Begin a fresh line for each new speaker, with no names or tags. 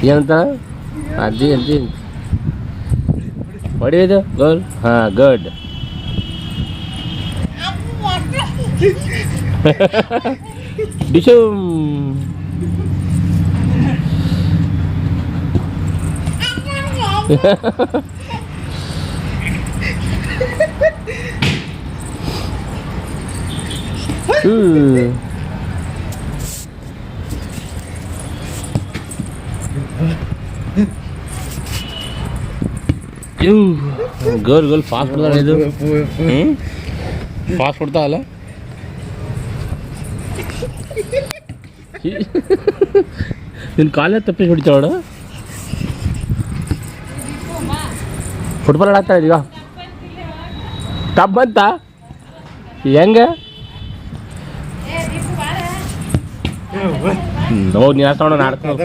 ಏನಂತ ಅಜ್ಜಿ ಅಜ್ಜಿ ಹೊಡಿಯೋದು ಗೋಲ್ ಹಾಂ ಗುಡ್ ಡಿಶು ಗೋಲ್ ಗೋಲ್ ಫಾಸ್ಟ್ ಕೊಡ್ತಾನೆ ಇದು ಫಾಸ್ಟ್ ಕೊಡ್ತಾ ಅಲ್ಲ ನಿನ್ನ ಕಾಲೇ ತಪ್ಪಿಸಿ ಹೊಡಿತಾವಡ ಫುಟ್ಬಾಲ್ ಆಡ್ತಾ ಇದೀಗ ಟಬ್ ಬಂತ ಹೆಂಗೆ ಹೋಗಿ ನೀನು ಆಡ್ತಾವಣ ಆಡ್ತಾವ